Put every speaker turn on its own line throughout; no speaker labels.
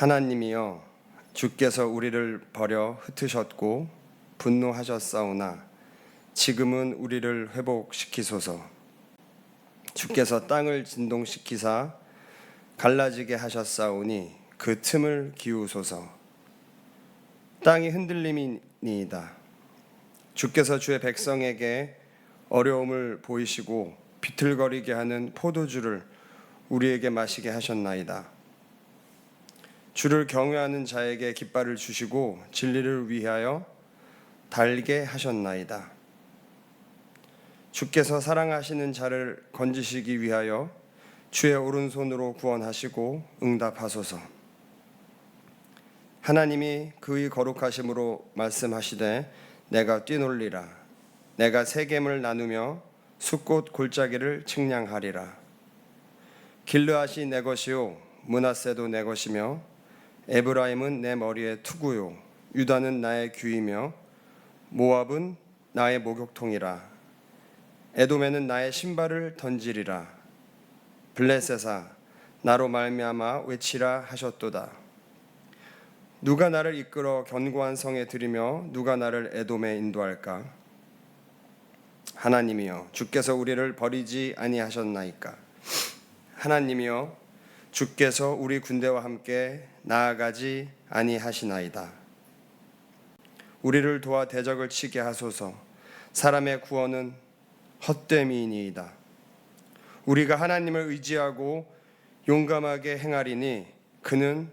하나님이여, 주께서 우리를 버려 흩으셨고 분노하셨사오나 지금은 우리를 회복시키소서. 주께서 땅을 진동시키사 갈라지게 하셨사오니 그 틈을 기우소서. 땅이 흔들림이니이다. 주께서 주의 백성에게 어려움을 보이시고 비틀거리게 하는 포도주를 우리에게 마시게 하셨나이다. 주를 경외하는 자에게 깃발을 주시고 진리를 위하여 달게 하셨나이다. 주께서 사랑하시는 자를 건지시기 위하여 주의 오른손으로 구원하시고 응답하소서. 하나님이 그의 거룩하심으로 말씀하시되 내가 뛰놀리라. 내가 세겜을 나누며 숫꽃 골짜기를 측량하리라. 길르앗이 내 것이요 므낫세도 내 것이며 에브라임은 내 머리의 투구요 유다는 나의 귀이며 모압은 나의 목욕통이라. 에돔에는 나의 신발을 던지리라. 블레셋아 나로 말미암아 외치라 하셨도다. 누가 나를 이끌어 견고한 성에 들이며 누가 나를 에돔에 인도할까? 하나님이여, 주께서 우리를 버리지 아니하셨나이까? 하나님이여, 주께서 우리 군대와 함께 나아가지 아니하시나이다. 우리를 도와 대적을 치게 하소서. 사람의 구원은 헛됨이니이다. 우리가 하나님을 의지하고 용감하게 행하리니 그는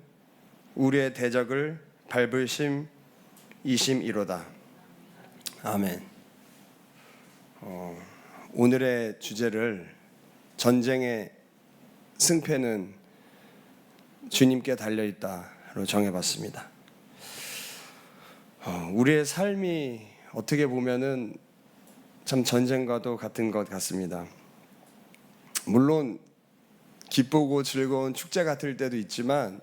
우리의 대적을 밟을 심이심이로다. 아멘. 오늘의 주제를 전쟁의 승패는 주님께 달려있다로 정해봤습니다. 우리의 삶이 어떻게 보면은 참 전쟁과도 같은 것 같습니다. 물론 기쁘고 즐거운 축제 같을 때도 있지만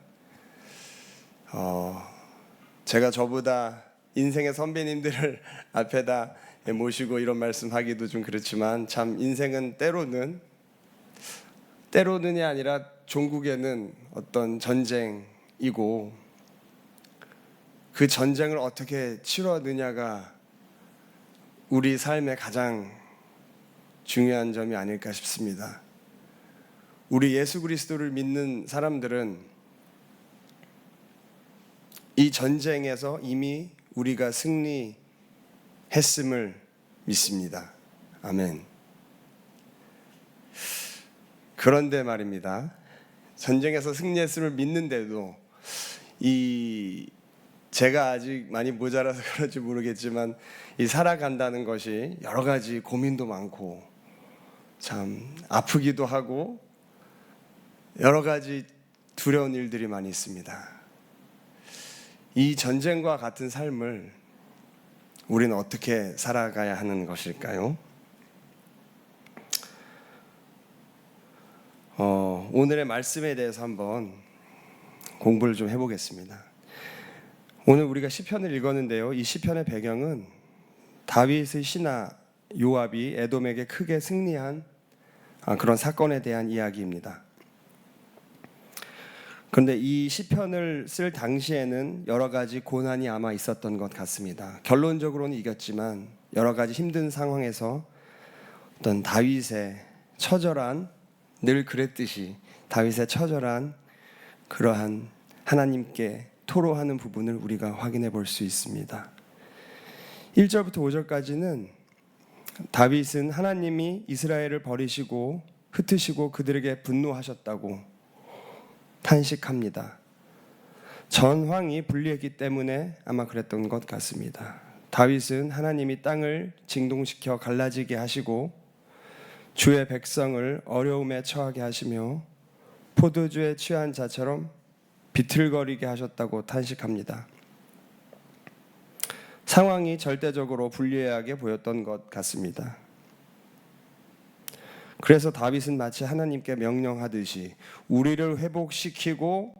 제가 저보다 인생의 선배님들을 앞에다 모시고 이런 말씀하기도 좀 그렇지만 참 인생은 때로는이 아니라 종국에는 어떤 전쟁이고 그 전쟁을 어떻게 치러느냐가 우리 삶의 가장 중요한 점이 아닐까 싶습니다. 우리 예수 그리스도를 믿는 사람들은 이 전쟁에서 이미 우리가 승리했음을 믿습니다. 아멘. 그런데 말입니다. 전쟁에서 승리했음을 믿는데도 제가 아직 많이 모자라서 그런지 모르겠지만 이 살아간다는 것이 여러 가지 고민도 많고 참 아프기도 하고 여러 가지 두려운 일들이 많이 있습니다. 이 전쟁과 같은 삶을 우리는 어떻게 살아가야 하는 것일까요? 오늘의 말씀에 대해서 한번 공부를 좀 해보겠습니다. 오늘 우리가 시편을 읽었는데요. 이 시편의 배경은 다윗의 신하 요압이 에돔에게 크게 승리한 그런 사건에 대한 이야기입니다. 그런데 이 시편을 쓸 당시에는 여러 가지 고난이 아마 있었던 것 같습니다. 결론적으로는 이겼지만 여러 가지 힘든 상황에서 어떤 다윗의 처절한, 늘 그랬듯이 다윗의 처절한 그러한 하나님께 토로하는 부분을 우리가 확인해 볼 수 있습니다. 1절부터 5절까지는 다윗은 하나님이 이스라엘을 버리시고 흩으시고 그들에게 분노하셨다고 탄식합니다. 전황이 불리했기 때문에 아마 그랬던 것 같습니다. 다윗은 하나님이 땅을 진동시켜 갈라지게 하시고 주의 백성을 어려움에 처하게 하시며 포도주에 취한 자처럼 비틀거리게 하셨다고 탄식합니다. 상황이 절대적으로 불리하게 보였던 것 같습니다. 그래서 다윗은 마치 하나님께 명령하듯이 우리를 회복시키고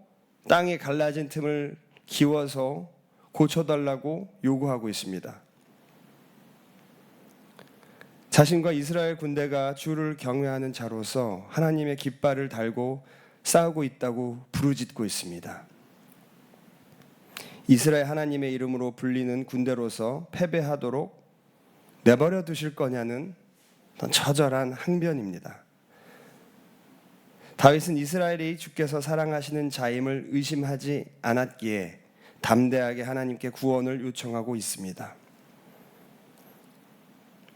땅이 갈라진 틈을 기워서 고쳐달라고 요구하고 있습니다. 자신과 이스라엘 군대가 주를 경외하는 자로서 하나님의 깃발을 달고 싸우고 있다고 부르짖고 있습니다. 이스라엘 하나님의 이름으로 불리는 군대로서 패배하도록 내버려 두실 거냐는 처절한 항변입니다. 다윗은 이스라엘이 주께서 사랑하시는 자임을 의심하지 않았기에 담대하게 하나님께 구원을 요청하고 있습니다.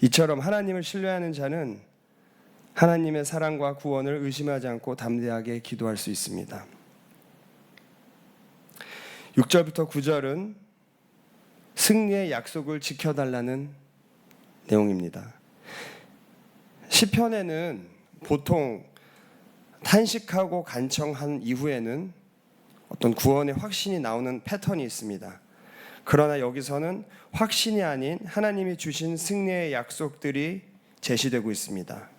이처럼 하나님을 신뢰하는 자는 하나님의 사랑과 구원을 의심하지 않고 담대하게 기도할 수 있습니다. 6절부터 9절은 승리의 약속을 지켜달라는 내용입니다. 시편에는 보통 탄식하고 간청한 이후에는 어떤 구원의 확신이 나오는 패턴이 있습니다. 그러나 여기서는 확신이 아닌 하나님이 주신 승리의 약속들이 제시되고 있습니다.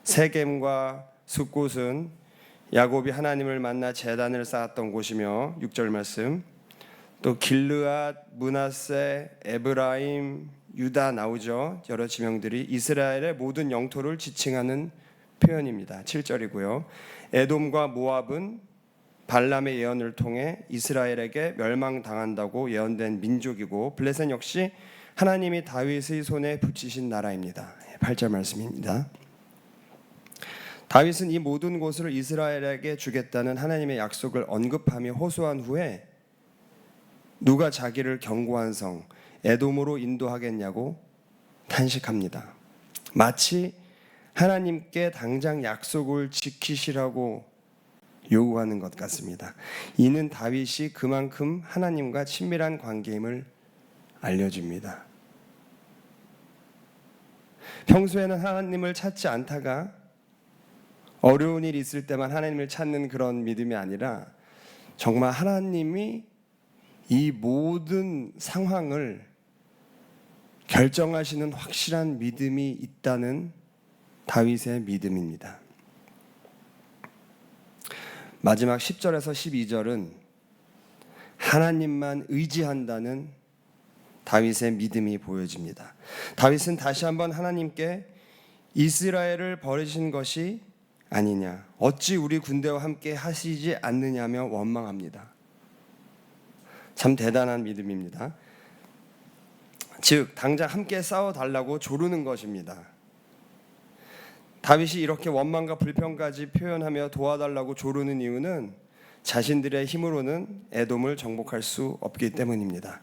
세겜과 숫곳은 야곱이 하나님을 만나 제단을 쌓았던 곳이며 6절 말씀, 또 길르앗, 므낫세, 에브라임, 유다 나오죠. 여러 지명들이 이스라엘의 모든 영토를 지칭하는 표현입니다. 7절이고요. 에돔과 모압은 발람의 예언을 통해 이스라엘에게 멸망당한다고 예언된 민족이고, 블레셋 역시 하나님이 다윗의 손에 붙이신 나라입니다. 8절 말씀입니다. 다윗은 이 모든 곳을 이스라엘에게 주겠다는 하나님의 약속을 언급하며 호소한 후에 누가 자기를 견고한 성 에돔으로 인도하겠냐고 탄식합니다. 마치 하나님께 당장 약속을 지키시라고 요구하는 것 같습니다. 이는 다윗이 그만큼 하나님과 친밀한 관계임을 알려줍니다. 평소에는 하나님을 찾지 않다가 어려운 일이 있을 때만 하나님을 찾는 그런 믿음이 아니라 정말 하나님이 이 모든 상황을 결정하시는 확실한 믿음이 있다는 다윗의 믿음입니다. 마지막 10절에서 12절은 하나님만 의지한다는 다윗의 믿음이 보여집니다. 다윗은 다시 한번 하나님께 이스라엘을 버리신 것이 아니냐, 어찌 우리 군대와 함께 하시지 않느냐며 원망합니다. 참 대단한 믿음입니다. 즉 당장 함께 싸워달라고 조르는 것입니다. 다윗이 이렇게 원망과 불평까지 표현하며 도와달라고 조르는 이유는 자신들의 힘으로는 에돔을 정복할 수 없기 때문입니다.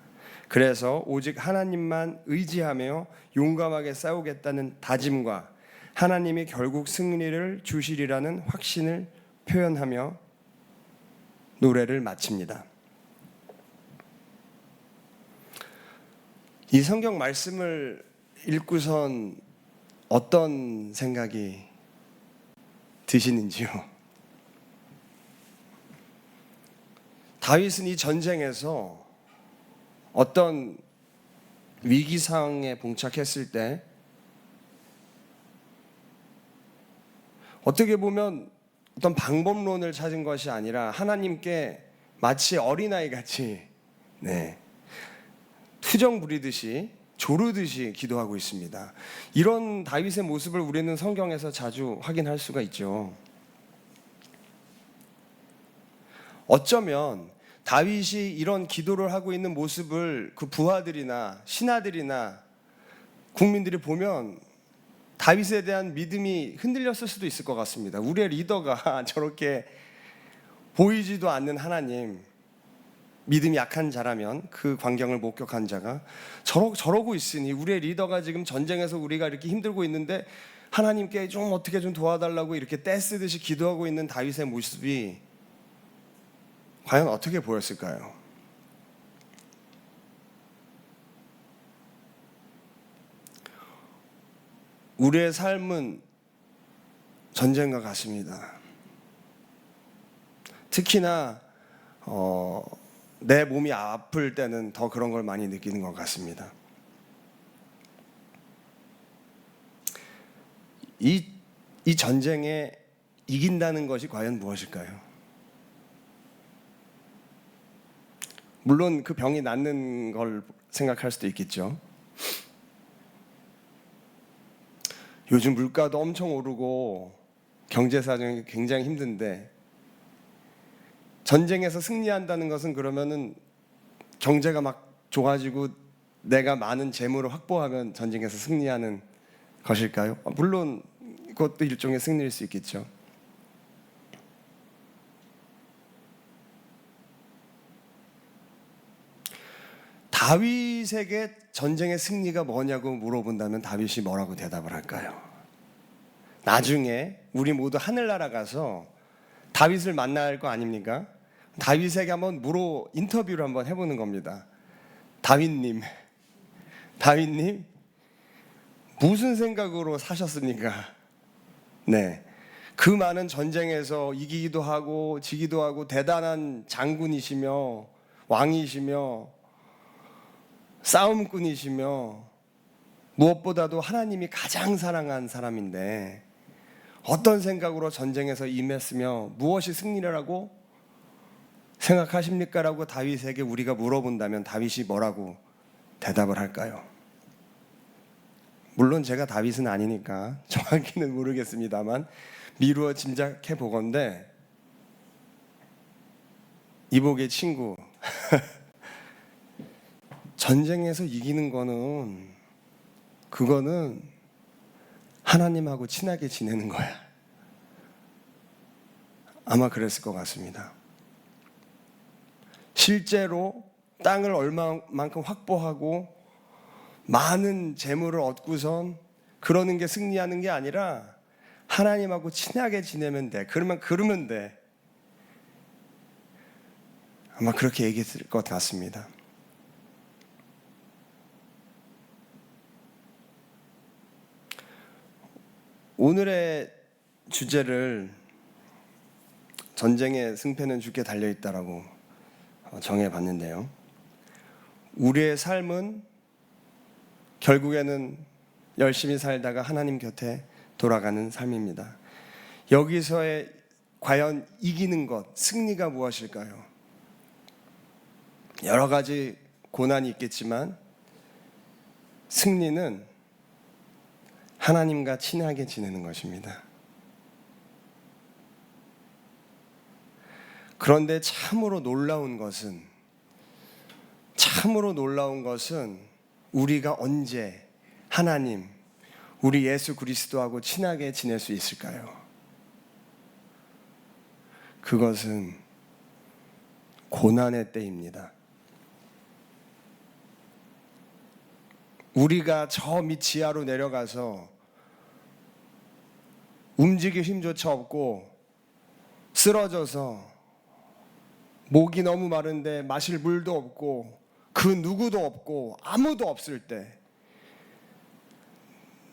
그래서 오직 하나님만 의지하며 용감하게 싸우겠다는 다짐과 하나님이 결국 승리를 주시리라는 확신을 표현하며 노래를 마칩니다. 이 성경 말씀을 읽고선 어떤 생각이 드시는지요? 다윗은 이 전쟁에서 어떤 위기 상황에 봉착했을 때 어떻게 보면 어떤 방법론을 찾은 것이 아니라 하나님께 마치 어린아이 같이 투정 부리듯이 조르듯이 기도하고 있습니다. 이런 다윗의 모습을 우리는 성경에서 자주 확인할 수가 있죠. 어쩌면 다윗이 이런 기도를 하고 있는 모습을 그 부하들이나 신하들이나 국민들이 보면 다윗에 대한 믿음이 흔들렸을 수도 있을 것 같습니다. 우리의 리더가 저렇게 보이지도 않는 하나님, 믿음이 약한 자라면 그 광경을 목격한 자가 저러고 있으니 우리의 리더가 지금 전쟁에서 우리가 이렇게 힘들고 있는데 하나님께 좀 어떻게 좀 도와달라고 이렇게 떼쓰듯이 기도하고 있는 다윗의 모습이 과연 어떻게 보였을까요? 우리의 삶은 전쟁과 같습니다. 특히나 내 몸이 아플 때는 더 그런 걸 많이 느끼는 것 같습니다. 이 전쟁에 이긴다는 것이 과연 무엇일까요? 물론 그 병이 낫는 걸 생각할 수도 있겠죠. 요즘 물가도 엄청 오르고 경제 사정이 굉장히 힘든데 전쟁에서 승리한다는 것은 그러면은 경제가 막 좋아지고 내가 많은 재물을 확보하면 전쟁에서 승리하는 것일까요? 물론 그것도 일종의 승리일 수 있겠죠. 다윗에게 전쟁의 승리가 뭐냐고 물어본다면 다윗이 뭐라고 대답을 할까요? 나중에 우리 모두 하늘나라 가서 다윗을 만날 거 아닙니까? 다윗에게 한번 인터뷰를 한번 해보는 겁니다. 다윗님 무슨 생각으로 사셨습니까? 네, 그 많은 전쟁에서 이기기도 하고 지기도 하고 대단한 장군이시며 왕이시며 싸움꾼이시며 무엇보다도 하나님이 가장 사랑한 사람인데 어떤 생각으로 전쟁에서 임했으며 무엇이 승리라고 생각하십니까? 라고 다윗에게 우리가 물어본다면 다윗이 뭐라고 대답을 할까요? 물론 제가 다윗은 아니니까 정확히는 모르겠습니다만 미루어 짐작해 보건대 이복의 친구 전쟁에서 이기는 그거는 하나님하고 친하게 지내는 거야. 아마 그랬을 것 같습니다. 실제로 땅을 얼마만큼 확보하고 많은 재물을 얻고선 그러는 게 승리하는 게 아니라 하나님하고 친하게 지내면 돼. 그러면 돼. 아마 그렇게 얘기했을 것 같습니다. 오늘의 주제를 전쟁의 승패는 주께 달려있다라고 정해봤는데요. 우리의 삶은 결국에는 열심히 살다가 하나님 곁에 돌아가는 삶입니다. 여기서의 과연 이기는 것, 승리가 무엇일까요? 여러 가지 고난이 있겠지만 승리는 하나님과 친하게 지내는 것입니다. 그런데 참으로 놀라운 것은 우리가 언제 하나님, 우리 예수 그리스도하고 친하게 지낼 수 있을까요? 그것은 고난의 때입니다. 우리가 저 밑 지하로 내려가서 움직일 힘조차 없고 쓰러져서 목이 너무 마른데 마실 물도 없고 그 누구도 없고 아무도 없을 때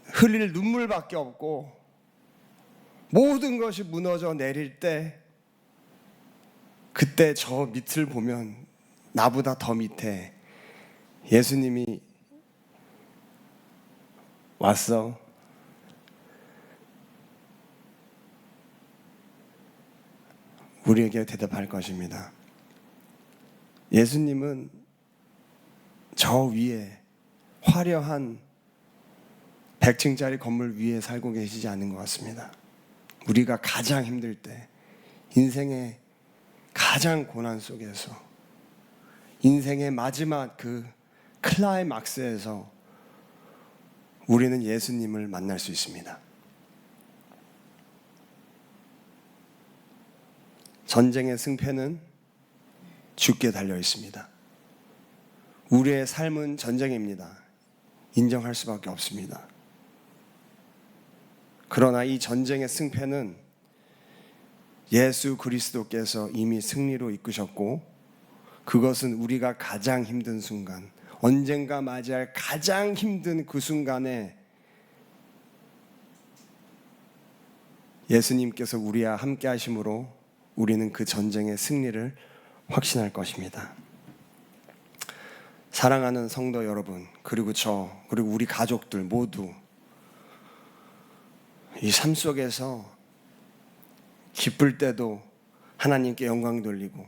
흘릴 눈물밖에 없고 모든 것이 무너져 내릴 때 그때 저 밑을 보면 나보다 더 밑에 예수님이 왔어. 우리에게 대답할 것입니다. 예수님은 저 위에 화려한 100층짜리 건물 위에 살고 계시지 않는 것 같습니다. 우리가 가장 힘들 때, 인생의 가장 고난 속에서, 인생의 마지막 그 클라이막스에서 우리는 예수님을 만날 수 있습니다. 전쟁의 승패는 주께 달려 있습니다. 우리의 삶은 전쟁입니다. 인정할 수밖에 없습니다. 그러나 이 전쟁의 승패는 예수 그리스도께서 이미 승리로 이끄셨고 그것은 우리가 가장 힘든 순간, 언젠가 맞이할 가장 힘든 그 순간에 예수님께서 우리와 함께 하심으로 우리는 그 전쟁의 승리를 확신할 것입니다. 사랑하는 성도 여러분, 그리고 그리고 우리 가족들 모두 이 삶 속에서 기쁠 때도 하나님께 영광 돌리고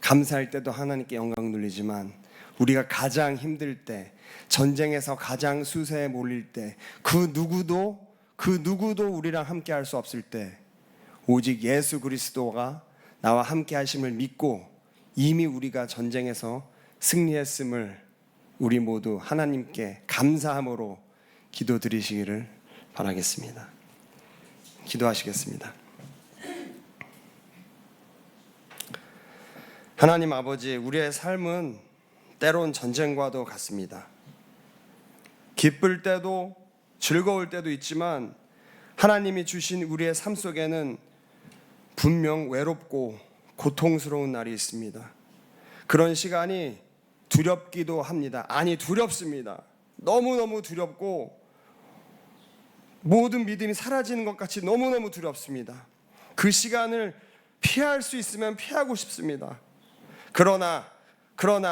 감사할 때도 하나님께 영광 돌리지만 우리가 가장 힘들 때, 전쟁에서 가장 수세에 몰릴 때, 그 누구도 우리랑 함께 할 수 없을 때 오직 예수 그리스도가 나와 함께 하심을 믿고 이미 우리가 전쟁에서 승리했음을 우리 모두 하나님께 감사함으로 기도드리시기를 바라겠습니다. 기도하시겠습니다. 하나님 아버지, 우리의 삶은 때론 전쟁과도 같습니다. 기쁠 때도 즐거울 때도 있지만 하나님이 주신 우리의 삶 속에는 분명 외롭고 고통스러운 날이 있습니다. 그런 시간이 두렵기도 합니다. 아니, 두렵습니다. 너무너무 두렵고 모든 믿음이 사라지는 것 같이 너무너무 두렵습니다. 그 시간을 피할 수 있으면 피하고 싶습니다. 그러나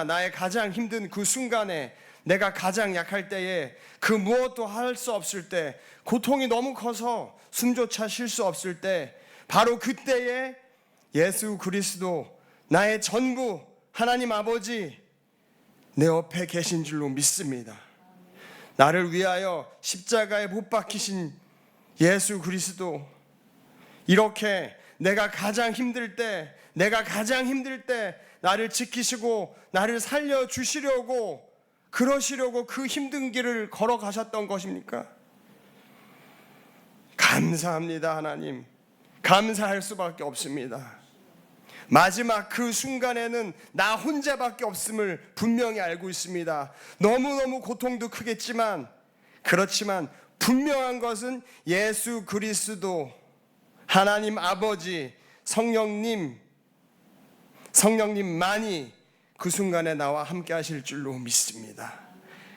나의 가장 힘든 그 순간에, 내가 가장 약할 때에, 그 무엇도 할 수 없을 때, 고통이 너무 커서 숨조차 쉴 수 없을 때, 바로 그때에 예수 그리스도, 나의 전부, 하나님 아버지 내 옆에 계신 줄로 믿습니다. 나를 위하여 십자가에 못 박히신 예수 그리스도, 이렇게 내가 가장 힘들 때 나를 지키시고 나를 살려주시려고, 그러시려고 그 힘든 길을 걸어가셨던 것입니까? 감사합니다. 하나님, 감사할 수밖에 없습니다. 마지막 그 순간에는 나 혼자밖에 없음을 분명히 알고 있습니다. 너무너무 고통도 크겠지만, 그렇지만 분명한 것은 예수 그리스도, 하나님 아버지, 성령님만이 그 순간에 나와 함께 하실 줄로 믿습니다.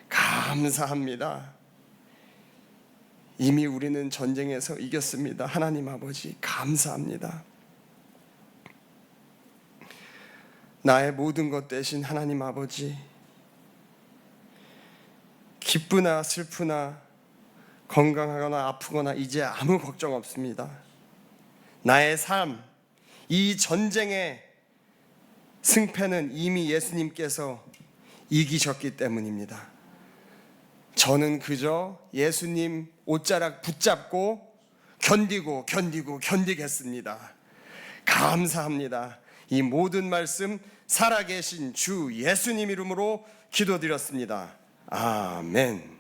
감사합니다. 이미 우리는 전쟁에서 이겼습니다. 하나님 아버지, 감사합니다. 나의 모든 것 되신 하나님 아버지, 기쁘나 슬프나 건강하거나 아프거나 이제 아무 걱정 없습니다. 나의 삶, 이 전쟁의 승패는 이미 예수님께서 이기셨기 때문입니다. 저는 그저 예수님 옷자락 붙잡고 견디겠습니다. 감사합니다. 이 모든 말씀 살아계신 주 예수님 이름으로 기도드렸습니다. 아멘.